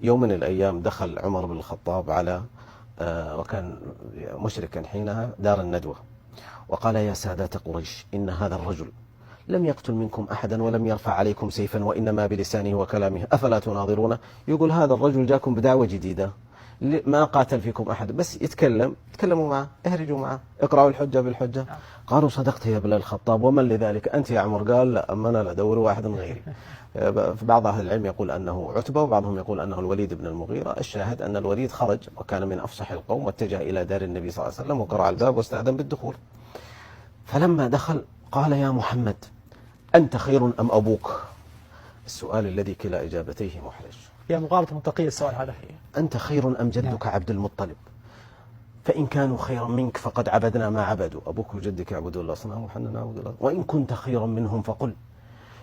يوم من الأيام دخل عمر بن الخطاب على وكان مشركا حينها دار الندوة، وقال: يا سادات قريش، إن هذا الرجل لم يقتل منكم أحدا ولم يرفع عليكم سيفا، وإنما بلسانه وكلامه، أفلا تناظرونه؟ يقول هذا الرجل جاكم بدعوة جديدة، ما قاتل فيكم أحد، بس تكلموا معه، اهرجوا معه، اقرأوا الحجة بالحجة. قالوا: صدقت يا ابن الخطاب، ومن لذلك أنت يا عمر؟ قال: لا، أما أنا لا أدور واحد غيري. في بعض أهل العلم يقول أنه عتبة، وبعضهم يقول أنه الوليد بن المغيرة. الشاهد أن الوليد خرج وكان من أفصح القوم، واتجه إلى دار النبي صلى الله عليه وسلم وقرع الباب واستأذن بالدخول. فلما دخل قال: يا محمد، أنت خير أم أبوك؟ السؤال الذي كلا إجابتيه محرج. يا مغالطة منطقية السؤال هذا. أنت خير أم جدك عبد المطلب؟ فإن كانوا خيرا منك فقد عبدنا ما عبدوا، أبوك وجدك يعبدون الأصنام ونحن نعبد الله. وإن كنت خيرا منهم فقل: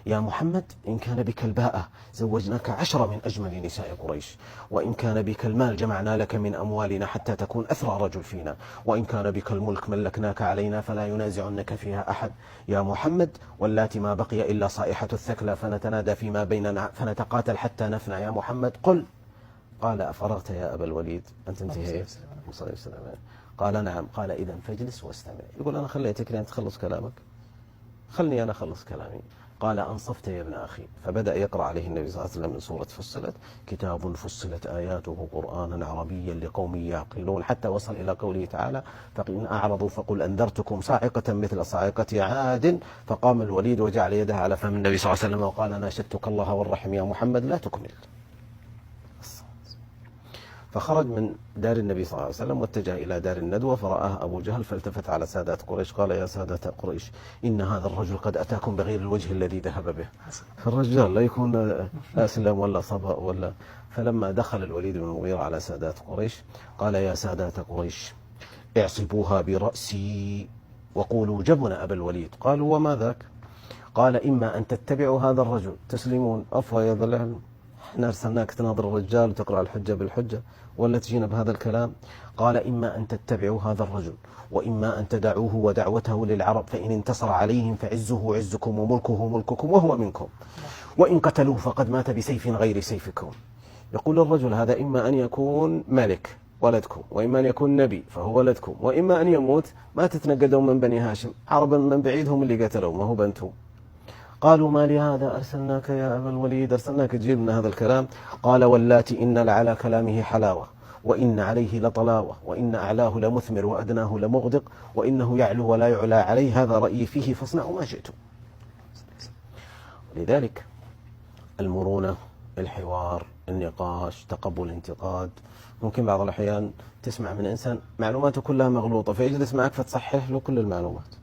يا محمد، إن كان بك الباءة زوجناك 10 من أجمل نساء قريش، وإن كان بك المال جمعنا لك من أموالنا حتى تكون أثرى رجل فينا، وإن كان بك الملك ملكناك علينا فلا ينازعنك فيها أحد. يا محمد، واللاتي ما بقي إلا صائحة الثكلى، فنتنادى فيما بيننا فنتقاتل حتى نفنى. يا محمد قل. قال: أفرغت يا أبا الوليد؟ أنت انتهيت؟ قال: نعم. قال: إذن فاجلس واستمع. يقول: أنا خليتك لأن تخلص كلامك، خلني أنا أخلص كلامي. قال: أنصفت يا ابن أخي. فبدأ يقرأ عليه النبي صلى الله عليه وسلم من سورة فصلت: كتاب فصلت آياته قرآنا عربيا لقوم يعقلون، حتى وصل إلى قوله تعالى: فإن أعرضوا فقل أنذرتكم صاعقة مثل صاعقة عاد. فقام الوليد وجعل يده على فم النبي صلى الله عليه وسلم وقال: ناشدتك الله والرحم يا محمد، لا تكمل. فخرج من دار النبي صلى الله عليه وسلم واتجه إلى دار الندوة، فرآه أبو جهل فالتفت على سادات قريش قال: يا سادات قريش، إن هذا الرجل قد أتاكم بغير الوجه الذي ذهب به. فالرجال لا يكون أسلم ولا صبأ ولا. فلما دخل الوليد بن المغيرة على سادات قريش قال: يا سادات قريش، اعصبوها برأسي وقولوا جبن أبا الوليد. قالوا: وما ذاك؟ قال: إما أن تتبعوا هذا الرجل تسلمون، أفوى يا ذا العلم، احنا أرسلناك تناظر الرجال وتقرأ الحجة بالحجة، ولا تجينا بهذا الكلام؟ قال: إما أن تتبعوا هذا الرجل، وإما أن تدعوه ودعوته للعرب، فإن انتصر عليهم فعزه عزكم وملكه ملككم وهو منكم، وإن قتلوه فقد مات بسيف غير سيفكم. يقول الرجل هذا: إما أن يكون ملك ولدكم، وإما أن يكون نبي فهو ولدكم، وإما أن يموت، ما تتنقدون من بني هاشم، عربا من بعيد هم اللي قتلوا، ما هو بنتم. قالوا: ما لهذا أرسلناك يا أبا الوليد، أرسلناك تجيب لنا هذا الكلام؟ قال: واللاتي إن لعلى كلامه حلاوة، وإن عليه لطلاوة، وإن أعلاه لمثمر وأدناه لمغدق، وإنه يعلو ولا يعلى عليه، هذا رأيي فيه فاصنعوا ما شئتم. لذلك المرونة، الحوار، النقاش، تقبل الانتقاد. ممكن بعض الأحيان تسمع من إنسان معلوماته كلها مغلوطة فيجلس معك فتصحح له كل المعلومات.